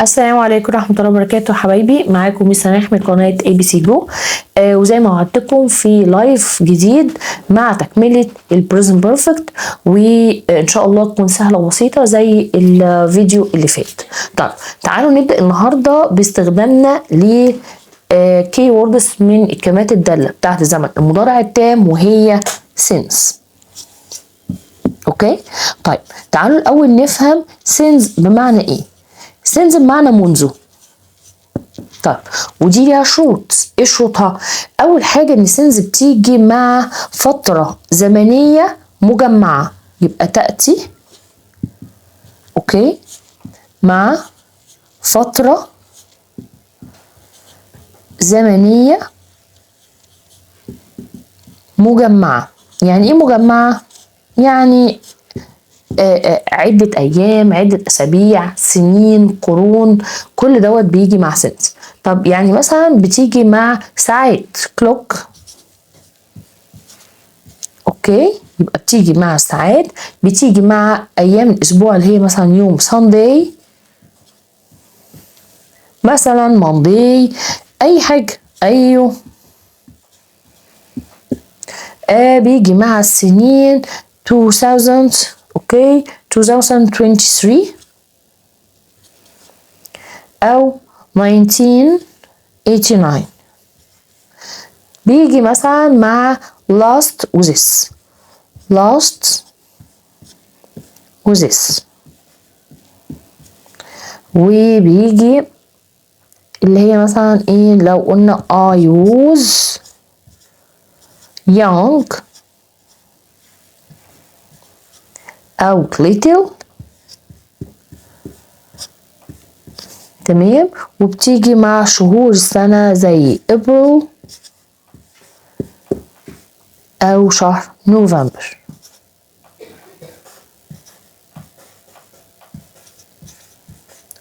السلام عليكم ورحمة الله وبركاته حبايبي، معاكم ميس سماح من قناة ABC Go. وزي ما وعدتكم في لايف جديد مع تكملة البريزنت بيرفكت، وإن شاء الله تكون سهلة وبسيطة زي الفيديو اللي فات. طيب تعالوا نبدأ النهاردة باستخدامنا ل كي ووردز من الكلمات الدالة بتاعت زمن المضارع التام وهي since. اوكي، طيب تعالوا الأول نفهم since بمعنى ايه. since بمعنى منذ. طيب ودي ليها شروط، ايه شروطها؟ اول حاجه ان since بتيجي مع فتره زمنيه مجمعه، يبقى تاتي اوكي مع فتره زمنيه مجمعه. يعني ايه مجمعه؟ يعني عدة أيام، عدة أسابيع، سنين، قرون، كل دوت بيجي مع since. طب يعني مثلا بتيجي مع ساعات clock، أوكي، يبقى بتيجي مع ساعات، بتيجي مع أيام الأسبوع اللي هي مثلا يوم Sunday، مثلا Monday، أي حاجة أيوه. بيجي مع السنين 2000 أوكي 2023 أو 1989. بيجي مثلا مع last و this، last و this، وبيجي اللي هي مثلا ايه لو قلنا I was young أو little، تمام. وبتيجي مع شهور السنة زي April أو شهر نوفمبر.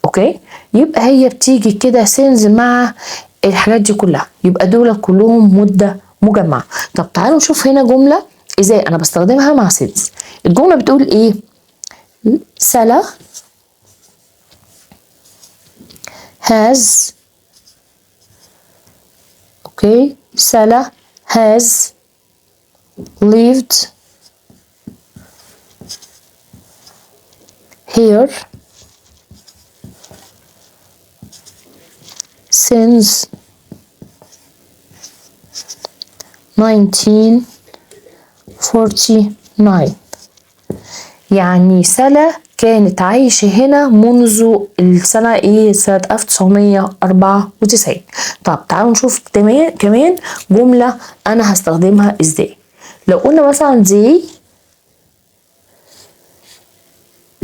اوكي، يبقى هي بتيجي كده since مع الحاجات دي كلها، يبقى دول كلهم مدة مجمعة. طب تعالوا نشوف هنا جملة ازاي انا بستخدمها مع since. الجملة بتقول ايه؟ سلا has اوكي سلا has lived here since 1949. يعني سلا كانت عايشة هنا منذ السنة ايه؟ سنة 1994. طب تعالوا نشوف كمان جملة انا هستخدمها ازاي. لو قلنا مثلا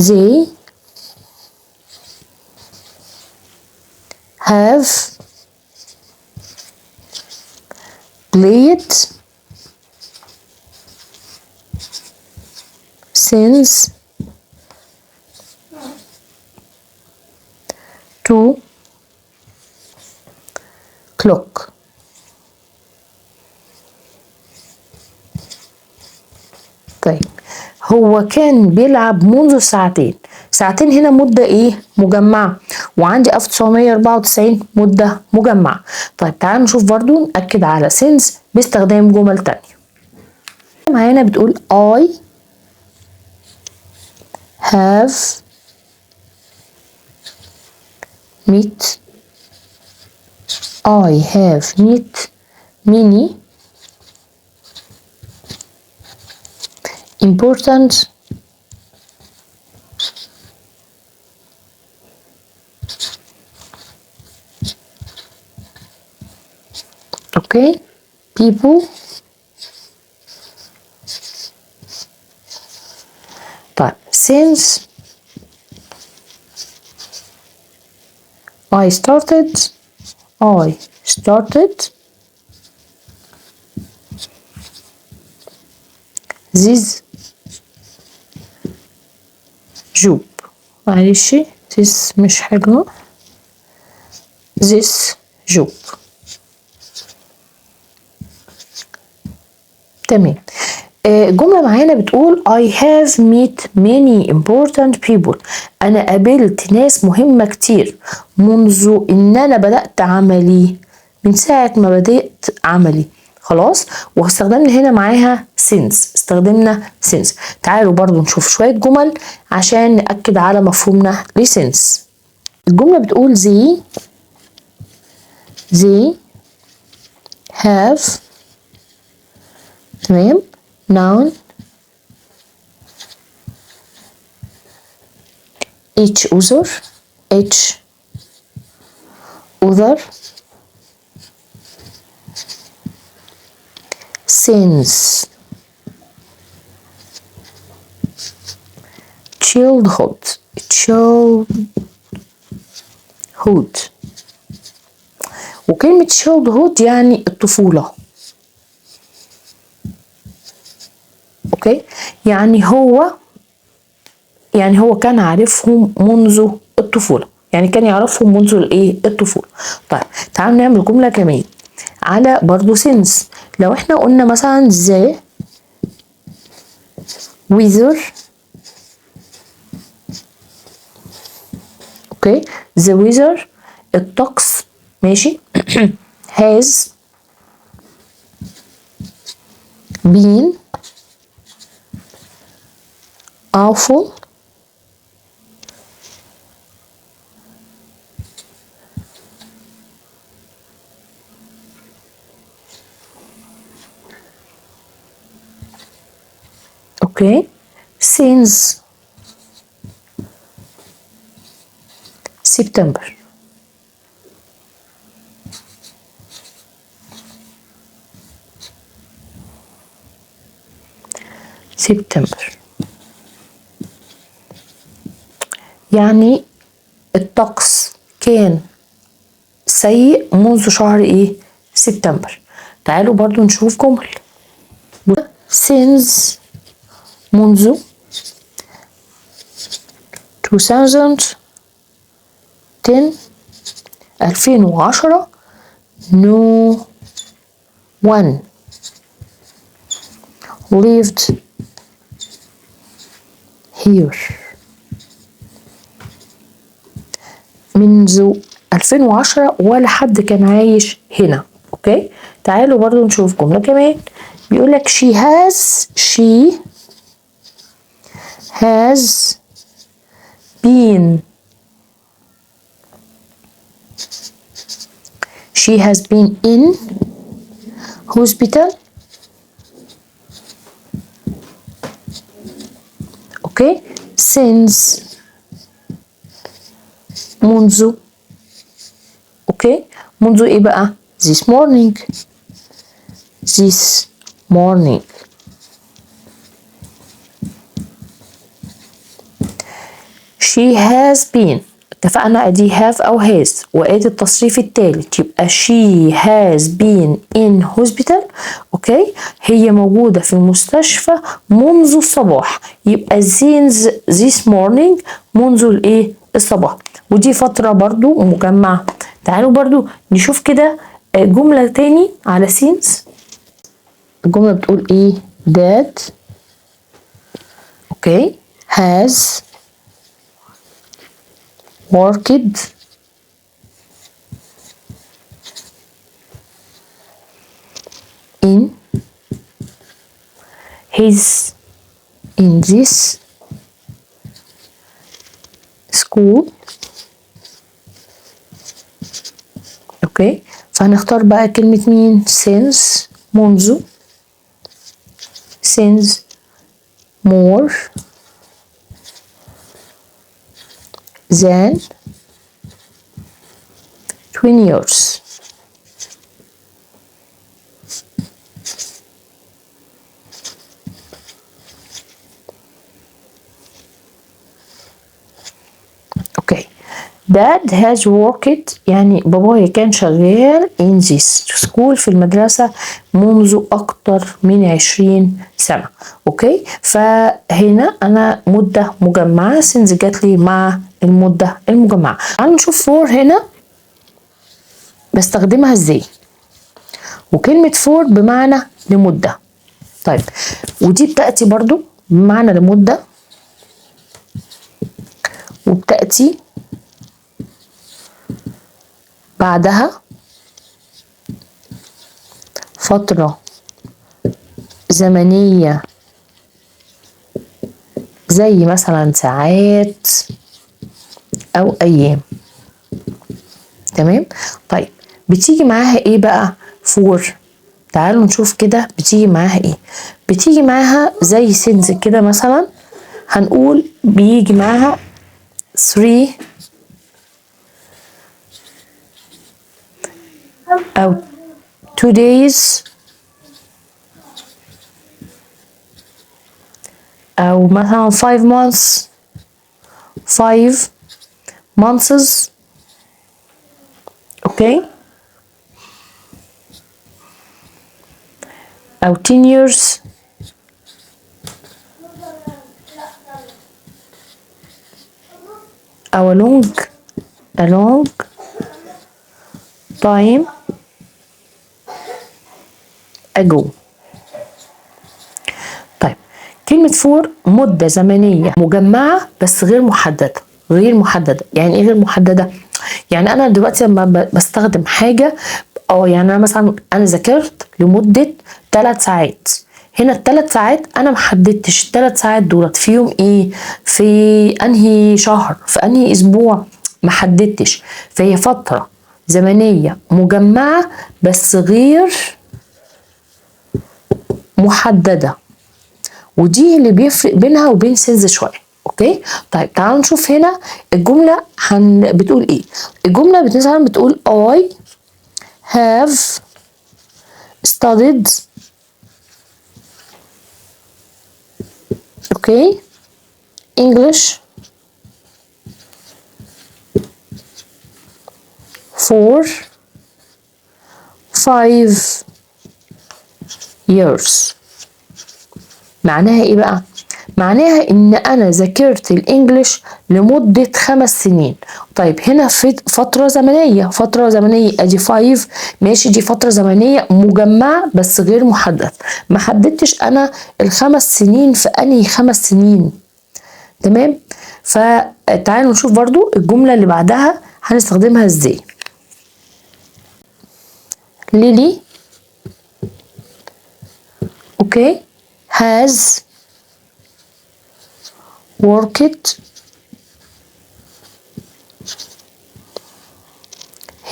they have played since 2 o'clock. طيب هو كان بيلعب منذ ساعتين. ساعتين هنا مدة ايه؟ مجمعة، وعندي 1994 مدة مجمعة. طيب تعالوا نشوف برضو نأكد على since باستخدام جمل تانية. معانا بتقول I have met many important okay people. طيب since I started this job، معلش this مش حلوة، this job. تمام. جملة معانا بتقول I have met many important people. أنا قابلت ناس مهمة كتير منذ إن أنا بدأت عملي، من ساعة ما بدأت عملي. خلاص، واستخدمنا هنا معاها since، استخدمنا since. تعالوا برضو نشوف شوية جمل عشان نأكد على مفهومنا لsince. الجملة بتقول they have، تمام، noun each other since childhood وكلمة childhood يعني الطفولة. اوكي، يعني هو كان عارفهم منذ الطفولة، يعني كان يعرفهم منذ الطفولة. طيب تعالوا نعمل جملة كمان على برضو since. لو احنا قلنا مثلا the weather، اوكي، the weather الطقس، ماشي has been awful okay since September. يعني الطقس كان سيء منذ شهر سبتمبر. تعالوا برضو نشوف جمل since منذ 2010 no one lived here. منذ 2010 ولا حد كان عايش هنا. اوكي، تعالوا برضو نشوف جملة كمان. بيقولك she has been in hospital. اوكي، since منذ، اوكي، منذ ايه بقى؟ this morning. she has been، اتفقنا ادي have او has وادي التصريف الثالث، يبقى she has been in hospital. اوكي، هي موجودة في المستشفى منذ الصباح، يبقى since this morning منذ الصباح، ودي فترة برضو مجمعة. تعالوا برضو نشوف كده جملة تاني على since. الجملة بتقول dad اوكي has worked in this school. اوكي، فهنختار بقى كلمة مين؟ since منذ، since more than 20 years. اوكي، Dad has worked يعني بابايا كان شغال in this school في المدرسة منذ أكتر من 20 سنة. اوكي، فهنا أنا مدة مجمعة since جات لي مع المدة المجمعة. تعالوا نشوف for هنا بستخدمها ازاي. وكلمة for بمعنى لمدة. طيب ودي بتأتي برضو بمعنى لمدة، وبتأتي بعدها فترة زمنية زي مثلا ساعات أو أيام. تمام. طيب بتيجي معاها ايه بقى فور؟ تعالوا نشوف كده بتيجي معاها ايه. بتيجي معاها زي سينز كده، مثلا هنقول بيجي معاها 3 أو 2 days أو مثلا 5 months 5 months. اوكي. أو 10 years أو a long time ago. طيب كلمة فور مدة زمنية مجمعة بس غير محددة. غير محددة يعني ايه غير محددة؟ يعني أنا دلوقتي لما بستخدم حاجة، يعني أنا مثلا ذاكرت لمدة 3 ساعات. هنا ال3 ساعات أنا محددتش ال3 ساعات دولت فيهم ايه، في أنهي شهر، في أنهي أسبوع، محددتش. فهي فترة زمنية مجمعة بس غير محددة، ودي اللي بيفرق بينها وبين سيلز شويه. اوكي. طيب تعالوا نشوف هنا الجمله بتقول ايه. الجمله مثلا بتقول I have studied okay English for 5 years. معناها ايه بقى؟ معناها ان انا ذاكرت الانجليش لمدة 5 سنين. طيب هنا في فترة زمنية ادي 5 ماشي، دي فترة زمنية مجمعة بس غير محدد. ما حددتش انا ال5 سنين في انهي 5 سنين. تمام. فتعالوا نشوف برضو الجملة اللي بعدها هنستخدمها ازاي. ليلي اوكي has worked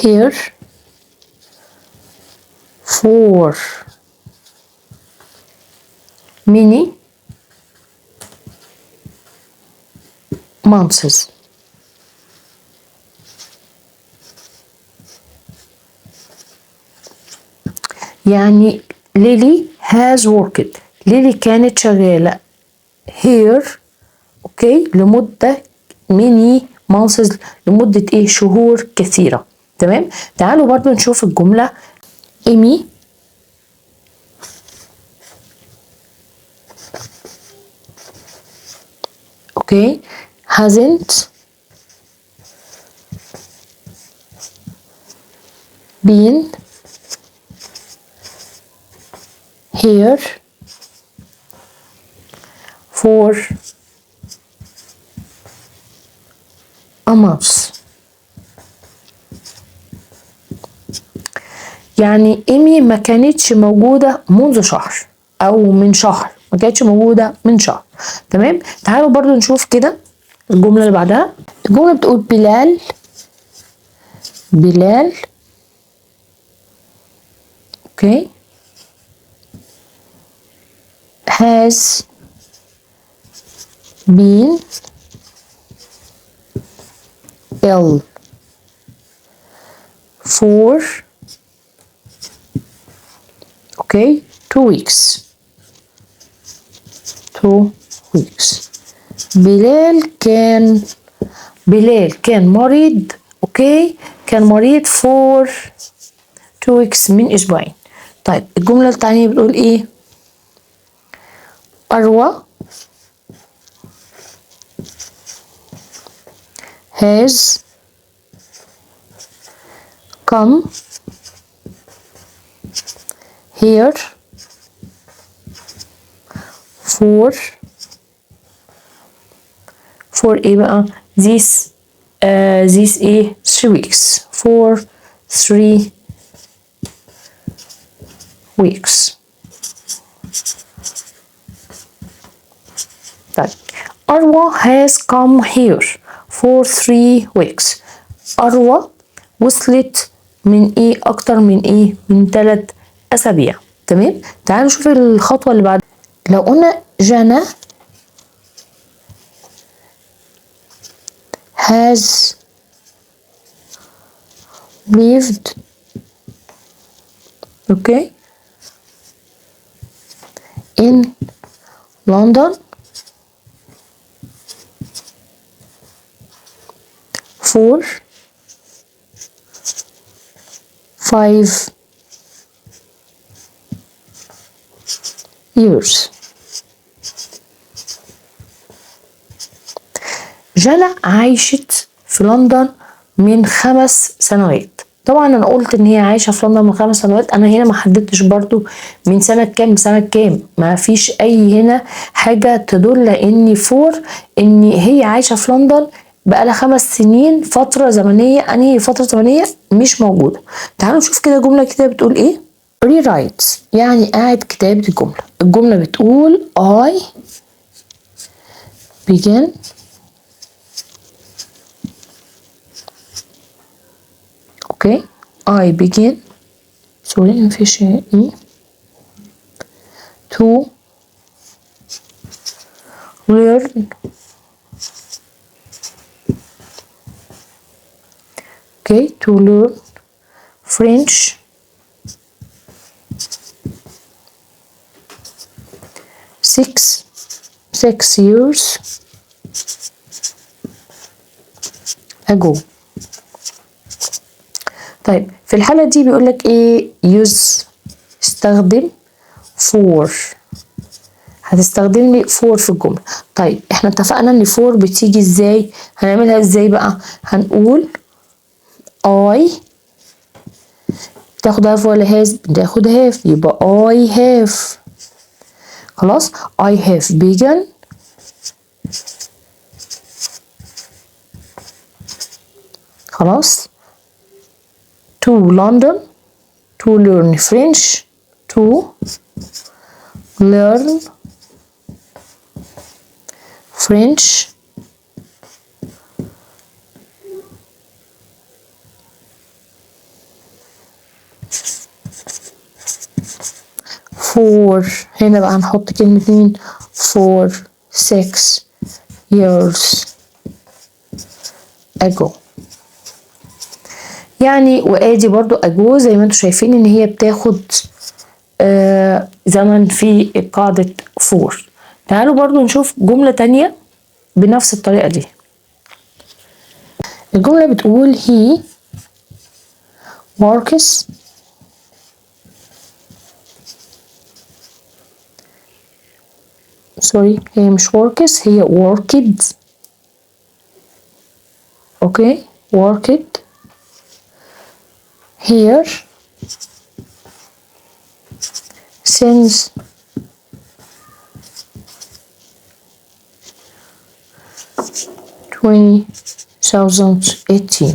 here for many months. يعني ليلي has worked، ليلي كانت شغالة here اوكي لمدة many months، لمدة ايه، شهور كثيرة. تمام. تعالوا برضو نشوف الجملة. ايمي اوكي hasn't been here for a month. يعني ايمي ما كانتش موجودة منذ شهر او من شهر، ما كانتش موجودة من شهر. تمام. تعالوا برضو نشوف كده الجملة اللي بعدها. الجملة بتقول بلال اوكي has been ill for okay 2 weeks. بلال كان مريض اوكي، كان مريض for 2 weeks من اسبوعين. طيب الجملة الثانية بتقول ايه؟ أروى has come here for ايه بقى؟ these ايه 3 weeks for 3 weeks. طيب أروى has come here for 3 weeks. أروى وصلت من ايه؟ اكتر من ايه؟ من 3 اسابيع. تمام. تعالوا نشوف الخطوة اللي بعد. لو قلنا جنى has lived in London for 5 years. جنى عايشت في لندن من 5 سنوات. طبعا انا قلت ان هي عايشه في لندن من 5 سنوات، انا هنا ما حددتش برضو من سنه كام لسنه كام، ما فيش اي هنا حاجه تدل ان هي عايشه في لندن بقالها 5 سنين. فتره زمنيه، انهي فتره زمنيه مش موجوده. تعالوا نشوف كده جمله كده بتقول ايه. rewrite يعني اعد كتابه الجمله. الجمله بتقول I begin I begin مفيش ايه to learn to learn French six years ago. طيب في الحالة دي بيقولك ايه؟ use استخدم for. هتستخدم لي for في الجملة. طيب احنا اتفقنا ان for بتيجي ازاي؟ هنعملها ازاي بقى؟ هنقول I بتاخد have ولا has؟ بتاخد have، يبقى I have. خلاص I have begun خلاص to London to learn French to learn French for هنا بقى هنحط كلمة مين؟ for 6 years ago. يعني وادي برضو ago زي ما انتم شايفين ان هي بتاخد زمن في قاعدة for. تعالوا برضو نشوف جملة تانية بنفس الطريقة دي. الجملة بتقول he works هي مش works، هي worked. worked here since 2018.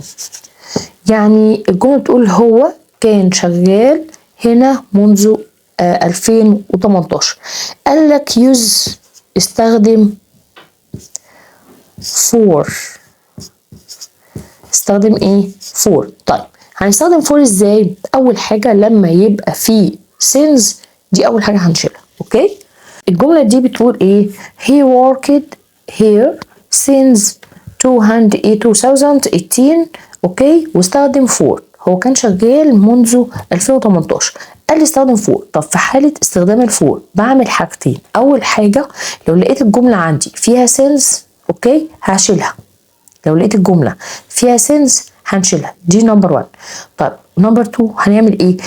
يعني الجملة بتقول هو كان شغال هنا منذ 2018. قال لك use استخدم for. استخدم ايه؟ for. طيب هنستخدم for ازاي؟ اول حاجة لما يبقى فيه since، دي اول حاجة هنشيلها. الجملة دي بتقول ايه؟ he worked here since 2018. واستخدم for. هو كان شغال منذ 2018. قال لي استخدم for. طب في حالة استخدام الفور بعمل حاجتين. اول حاجة لو لقيت الجملة عندي فيها since هشيلها. لو لقيت الجملة فيها since هنشيلها، دي نمبر 1. طيب نمبر 2 هنعمل ايه؟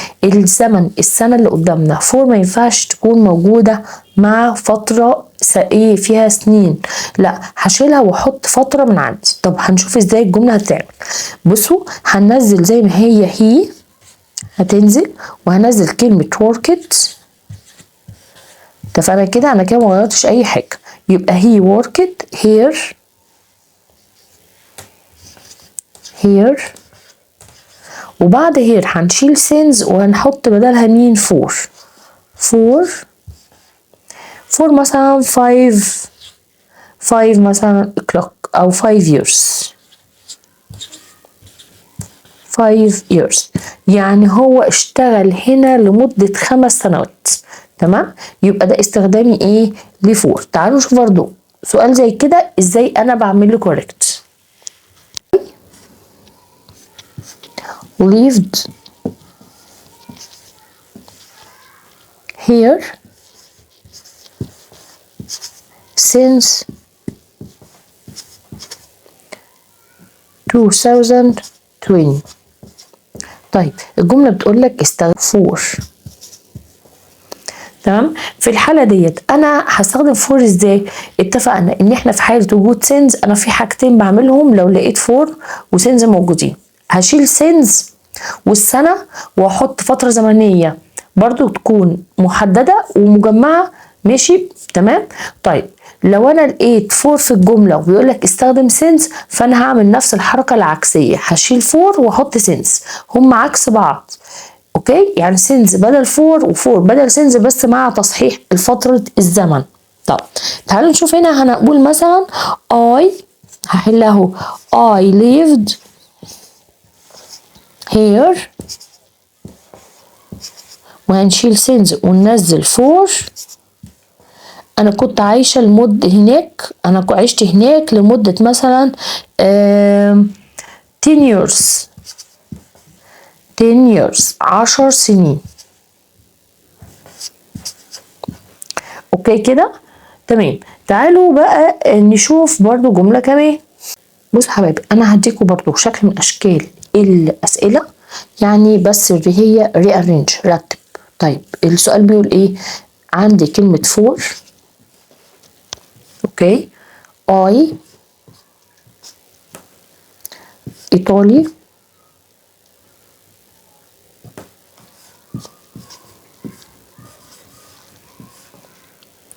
السنة اللي قدامنا فور ما ينفعش تكون موجودة مع فترة ايه فيها سنين، لا هشيلها واحط فترة من عندي. طب هنشوف ازاي الجملة هتتعمل. بصوا هننزل زي ما هي هتنزل، وهنزل كلمة worked. اتفقنا كده، انا كده ما غيرتش اي حاجه. يبقى he worked here وبعد here هنشيل since وهنحط بدلها مين؟ for مثلا 5 مثلا o'clock او 5 years. يعني هو اشتغل هنا لمدة 5 سنوات. تمام؟ يبقى ده استخدامي ايه؟ لفور. تعالوا نشوف برضو سؤال زي كده ازاي انا بعمل له correct. lived here since 2020. طيب الجملة بتقول لك استخدم فور. تمام؟ في الحالة ديت أنا هستخدم فور إزاي؟ اتفقنا إن إحنا في حالة وجود سينز أنا في حاجتين بعملهم لو لقيت فور وسينز موجودين. هشيل سينز والسنة وأحط فترة زمنية برضو تكون محددة ومجمعة. ماشي؟ تمام؟ طيب لو انا لقيت فور في الجمله وبيقول لك استخدم سينس، فانا هعمل نفس الحركه العكسيه، هشيل فور واحط سينس، هم عكس بعض. اوكي؟ يعني سينس بدل فور وفور بدل سينس بس مع تصحيح فتره الزمن. طب تعالوا نشوف هنا. هنقول مثلا I هحل اهو I lived here وهنشيل سينس وننزل فور. انا كنت عايشه هناك، انا عشت هناك لمده مثلا 10 years 10 سنين. اوكي كده؟ تمام. تعالوا بقى نشوف برضو جمله كمان. بصوا حبايبي انا هديكوا برضو شكل من اشكال الاسئله يعني، بس هي rearrange رتب. طيب السؤال بيقول ايه؟ عندي كلمه فور. اوكي، I إيطالي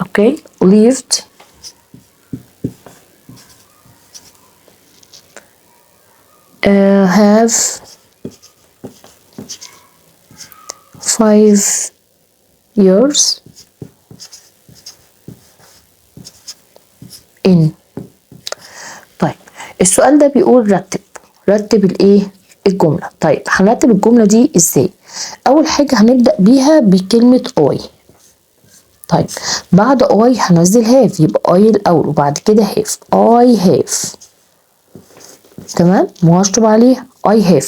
اوكي lived have 5 years in. طيب السؤال ده بيقول رتب الايه؟ الجمله. طيب هنرتب الجمله دي ازاي؟ اول حاجه هنبدا بيها بكلمه I. طيب بعد I هنزل have، يبقى I الاول وبعد كده have. I have. تمام؟ وهشطب عليها I have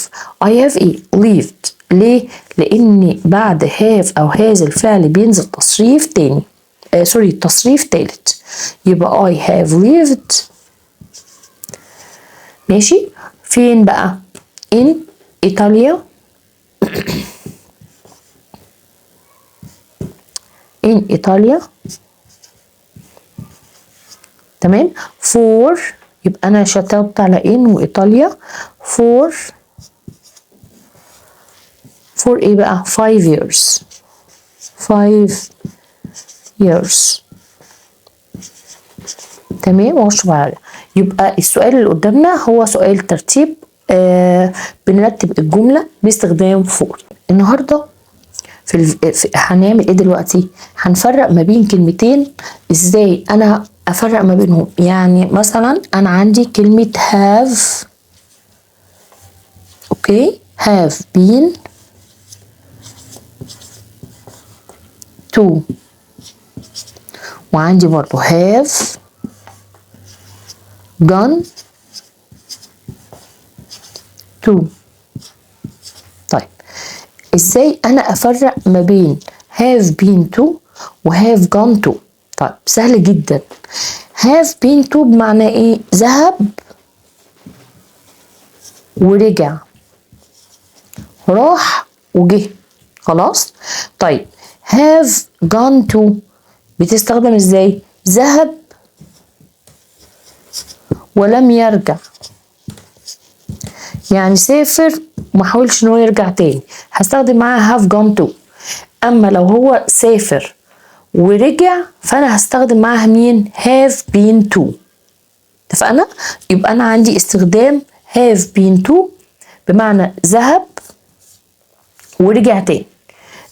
ايه؟ lived. ليه؟ لان بعد have او هذا الفعل بينزل تصريف تاني، سوري تصريف تالت، يبقى I have lived. ماشي؟ فين بقى؟ in إيطاليا in إيطاليا. تمام؟ for يبقى أنا شطبت على in وإيطاليا. for إيه بقى؟ 5 years 5 years. تمام؟ واشطب عليها. يبقى السؤال اللي قدامنا هو سؤال ترتيب. بنرتب الجملة باستخدام فور. النهارده هنعمل ايه دلوقتي؟ هنفرق ما بين كلمتين. ازاي انا افرق ما بينهم؟ يعني مثلا انا عندي كلمة have. اوكي، have been to، وعندي برضو have gone to. طيب ازاي انا افرق ما بين have been to و have gone to؟ طيب سهل جدا. have been to بمعنى ايه؟ ذهب ورجع، راح وجه. خلاص؟ طيب have gone to بتستخدم ازاي؟ ذهب ولم يرجع، يعني سافر وما حاولش ان هو يرجع تاني، هستخدم معاها have gone to. اما لو هو سافر ورجع، فانا هستخدم معاها مين؟ have been to. اتفقنا؟ يبقى انا عندي استخدام have been to بمعنى ذهب ورجع تاني.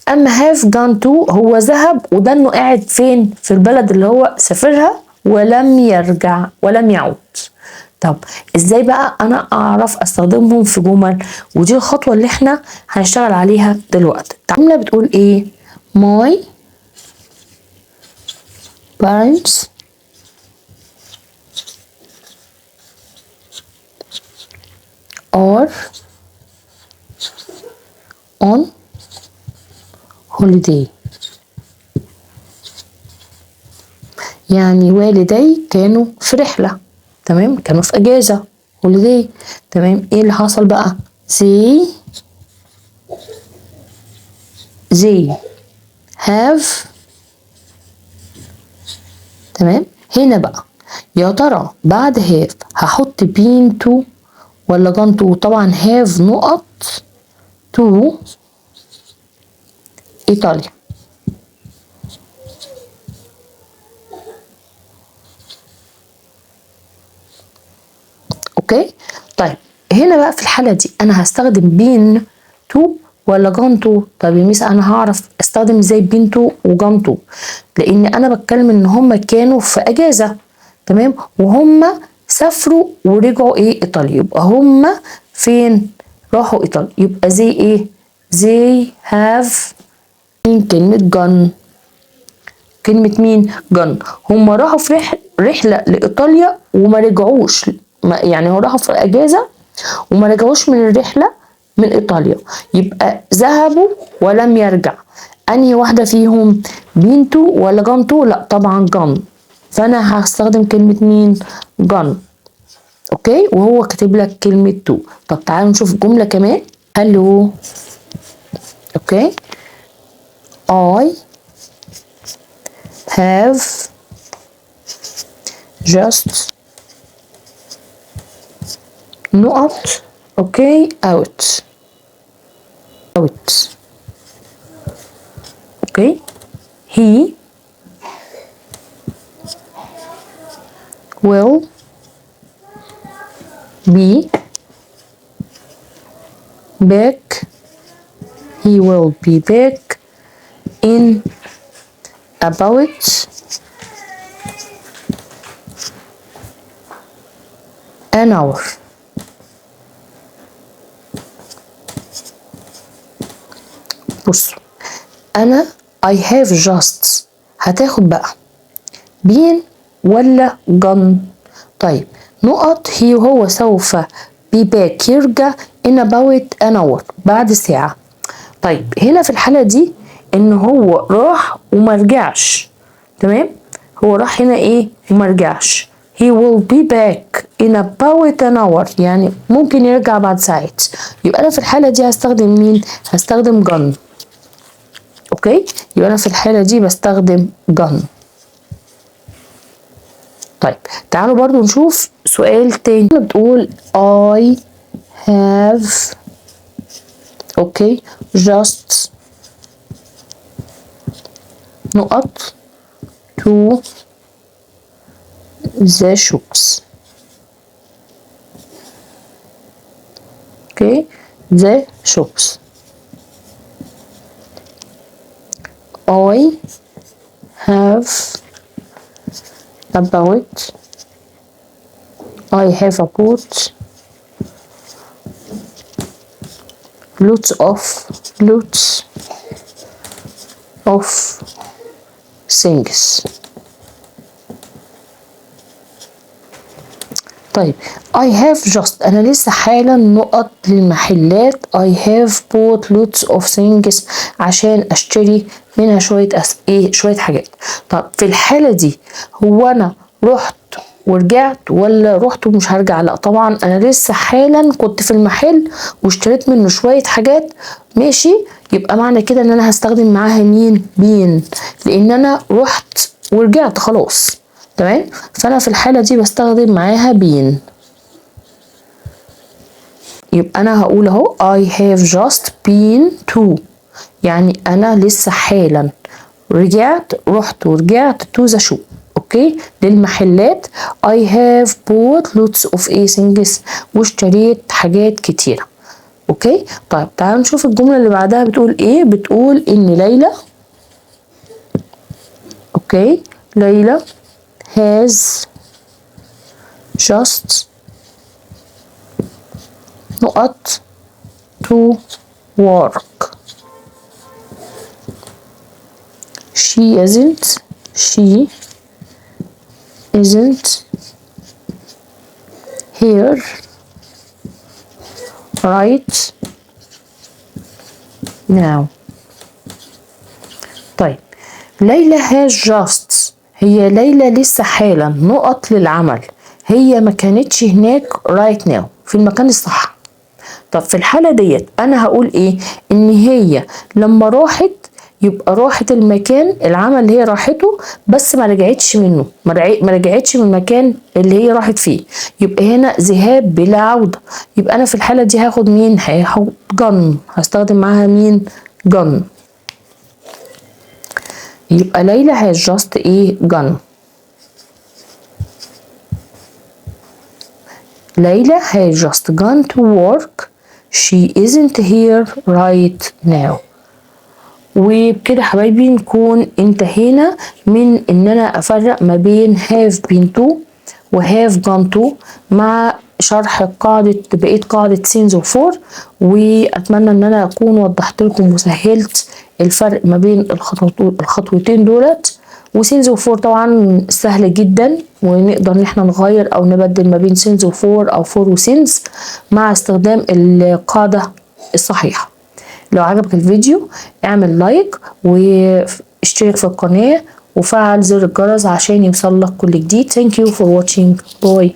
اما have gone to هو ذهب وده انه قاعد فين؟ في البلد اللي هو سافرها ولم يرجع ولم يعود. طب ازاي بقى انا اعرف استخدمهم في جمل؟ ودي الخطوة اللي احنا هنشتغل عليها دلوقتي. الجملة بتقول ايه؟ my parents are on holiday. يعني والدي كانوا في رحلة، تمام، كانوا في اجازة holiday. تمام، ايه اللي حصل بقى؟ they have. تمام، هنا بقى يا ترى بعد have هحط been to ولا gone to؟ طبعا have نقط to ايطاليا. اوكي، طيب هنا بقى في الحالة دي انا هستخدم been to ولا gone to؟ طب يا ميس انا هعرف استخدم ازاي been to و gone to؟ لان انا بتكلم ان هما كانوا في اجازة، تمام، وهما سافروا ورجعوا ايه؟ ايطاليا. يبقى هما فين؟ راحوا ايطاليا. يبقى زي ايه؟ they have من كلمة gone. كلمة مين؟ gone. هما راحوا في رحلة لإيطاليا وما رجعوش، يعني هو راحوا في أجازة وما رجعوش من الرحلة من إيطاليا. يبقى ذهبوا ولم يرجع. أنهي واحدة فيهم؟ been to ولا gone to؟ لا طبعا gone. فأنا هستخدم كلمة مين؟ gone. أوكي، وهو كاتب لك كلمة to. طب تعالوا نشوف جملة كمان. hello. أوكي، I have just نقط اوكي out اوكي. he will be back. he will be back in about an hour. بصوا انا I have just هتاخد بقى been ولا gone؟ طيب نقط he هو سوف be back يرجع in about an hour بعد ساعة. طيب هنا في الحالة دي ان هو راح وما رجعش، تمام، هو راح هنا ايه وما رجعش. he will be back in about an hour يعني ممكن يرجع بعد ساعات. يبقى انا في الحالة دي هستخدم مين؟ هستخدم gone. اوكي، يبقى انا في الحالة دي بستخدم gone. طيب تعالوا برضو نشوف سؤال تاني. بتقول I have اوكي just نقط to the shops. اوكي the shops. I have about lots of things. طيب I have just أنا لسه حالا نقط للمحلات I have bought lots of things عشان أشتري منها شوية شوية حاجات. طب في الحالة دي هو أنا رحت ورجعت ولا رحت ومش هرجع؟ لا طبعا أنا لسه حالا كنت في المحل واشتريت منه شوية حاجات، ماشي. يبقى معنى كده إن أنا هستخدم معاها مين؟ بين، لأن أنا رحت ورجعت خلاص، تمام. فانا في الحاله دي بستخدم معاها بين. يبقى انا هقول اهو I have just been to يعني انا لسه حالا رحت ورجعت to the shop. اوكي، للمحلات. I have bought lots of things. واشتريت حاجات كتيرة. اوكي، طيب تعالوا نشوف الجملة اللي بعدها بتقول ايه. بتقول ان ليلى، اوكي، ليلى has just نقط to work. she isn't here right now. طيب ليلى has just، هي ليلى لسه حالا نقط للعمل، هي ما كانتش هناك right now في المكان الصح. طب في الحالة ديت انا هقول ايه؟ ان هي لما راحت يبقى راحت المكان العمل اللي هي راحته، بس ما رجعتش منه، ما رجعتش من المكان اللي هي راحت فيه، يبقى هنا ذهاب بلا عودة. يبقى انا في الحالة دي هاخد مين؟ هاخد gone، هستخدم معاها مين؟ gone. يبقى ليلى has just ايه؟ gone. ليلى has just gone to work. she isn't here right now. وبكده حبايبي نكون انتهينا من ان انا افرق ما بين have been to و have gone to مع شرح بقية قاعدة since و for. واتمنى ان انا اكون وضحت لكم وسهلت الفرق ما بين الخطوتين دولت. وسينز وفور طبعا سهل جدا، ونقدر ان احنا نغير او نبدل ما بين سينز وفور او فور وسينز مع استخدام القاعدة الصحيحة. لو عجبك الفيديو اعمل لايك واشترك في القناة وفعل زر الجرس عشان يوصلك كل جديد. Thank you for watching. Bye.